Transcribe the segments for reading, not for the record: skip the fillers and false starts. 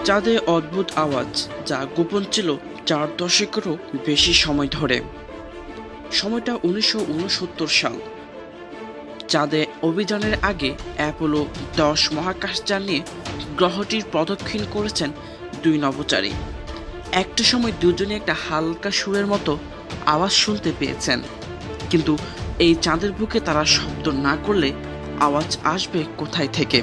চাঁদে অদ্ভুত আওয়াজ, যা গোপন ছিল 4 দশকেরও বেশি সময় ধরে। সময়টা 1969 সাল। চাঁদে অভিযানের আগে অ্যাপোলো 10 মহাকাশযান নিয়ে গ্রহটির প্রদক্ষিণ করেছেন 2 নভোচারী। একটা সময় দুজনে একটা হালকা সুরের মতো আওয়াজ শুনতে পেয়েছেন, কিন্তু এই চাঁদের বুকে তারা শব্দ না করলে আওয়াজ আসবে কোথায় থেকে?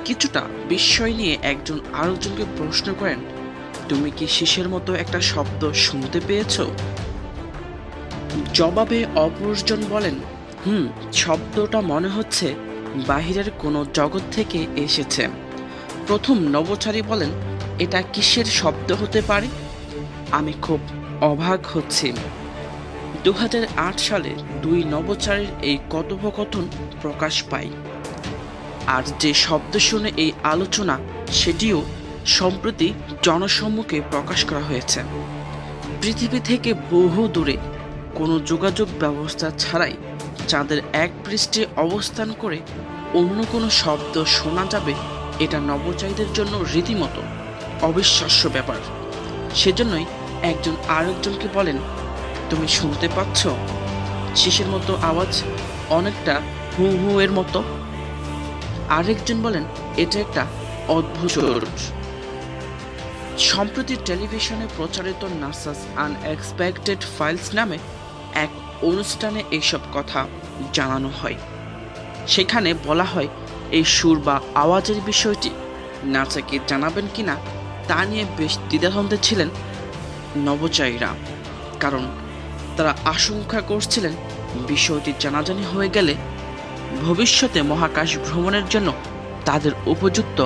কিছুটা বিস্ময় নিয়ে একজন আরেকজনকে প্রশ্ন করেন, তুমি কি শিশের মতো একটা শব্দ শুনতে পেয়েছ? জবাবে অপরজন বলেন, শব্দটা মনে হচ্ছে বাহিরের কোনো জগৎ থেকে এসেছে। প্রথম নভোচারী বলেন, এটা কিসের শব্দ হতে পারে? আমি খুব অবাক হচ্ছি। 2008 সালে 2 নভোচারীর এই কথোপকথন প্রকাশ পায়। আর যে শব্দ শুনে এই আলোচনা, সেটিও সম্প্রতি জনসম্মুখে প্রকাশ করা হয়েছে। পৃথিবী থেকে বহু দূরে কোনো যোগাযোগ ব্যবস্থা ছাড়াই চাঁদের এক পৃষ্ঠে অবস্থান করে অন্য কোনো শব্দ শোনা যাবে, এটা নভোচারীদের জন্য রীতিমতো অবিশ্বাস্য ব্যাপার। সেজন্যই একজন আরেকজনকে বলেন, তুমি শুনতে পাচ্ছ? শিশের মতো আওয়াজ, অনেকটা হু হু এর মতো। আরেকজন বলেন, এটা একটা অদ্ভুত। সম্প্রতি টেলিভিশনে প্রচারিত নাসাস আনএক্সপেক্টেড ফাইলস নামে এক অনুষ্ঠানে এইসব কথা জানানো হয়। সেখানে বলা হয়, এই সুর বা আওয়াজের বিষয়টি নাসাকে জানাবেন কিনা তা নিয়ে বেশ দ্বিধাদ্বন্দ্বে ছিলেন নভোচারীরা, কারণ তারা আশঙ্কা করছিলেন বিষয়টি জানাজানি হয়ে গেলে ভবিষ্যতে মহাকাশ ভ্রমণের জন্য তাদের উপযুক্ত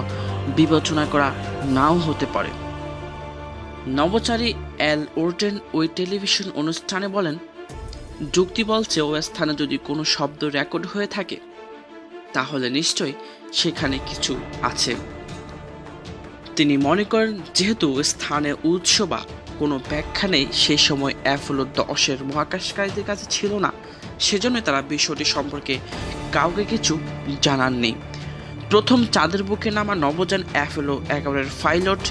বিবেচনা করা নাও হতে পারে। নভোচারী এল ওর্টেন ওই টেলিভিশন অনুষ্ঠানে বলেন, যুক্তি বলছে ওই স্থানে যদি কোনো শব্দ রেকর্ড হয়ে থাকে, তাহলে নিশ্চয়ই সেখানে কিছু আছে। তিনি মনে করেন, যেহেতু স্থানে উৎস বা কোনো ব্যাখ্যা নেই, সেই সময় অ্যাপোলো 10 মহাকাশকারীদের কাছে ছিল না, সেজন্য তারা বিষয়টি সম্পর্কে কাউকে কিছু জানাননি। প্রথম চাঁদের বুকে নামা নভোযান অ্যাপোলো 11 পাইলট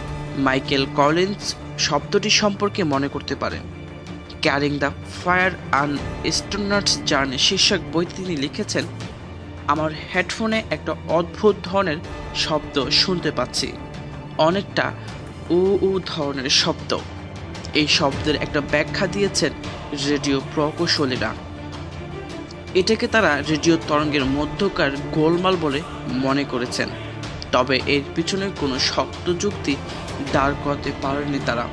মাইকেল কলিন্স শব্দটি সম্পর্কে মনে করতে পারেন। Carrying the fire an astronauts journey শীর্ষক বইতে তিনি লিখেছেন, আমার হেডফোনে একটা অদ্ভুত ধরনের শব্দ শুনতে পাচ্ছি, অনেকটা উ উ ধরনের শব্দ। এই শব্দের একটা ব্যাখ্যা দিয়েছেন রেডিও প্রকৌশলীরা। এটাকে তারা রেডিও তরঙ্গের মধ্যকার গোলমাল বলে মনে করেছেন, তবে এর পিছনে কোনো শক্ত যুক্তি দাঁড় করাতে পারেনি তারা।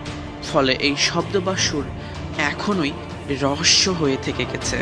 ফলে এই শব্দ বা সুর এখনোই রহস্য হয়ে থেকে গেছে।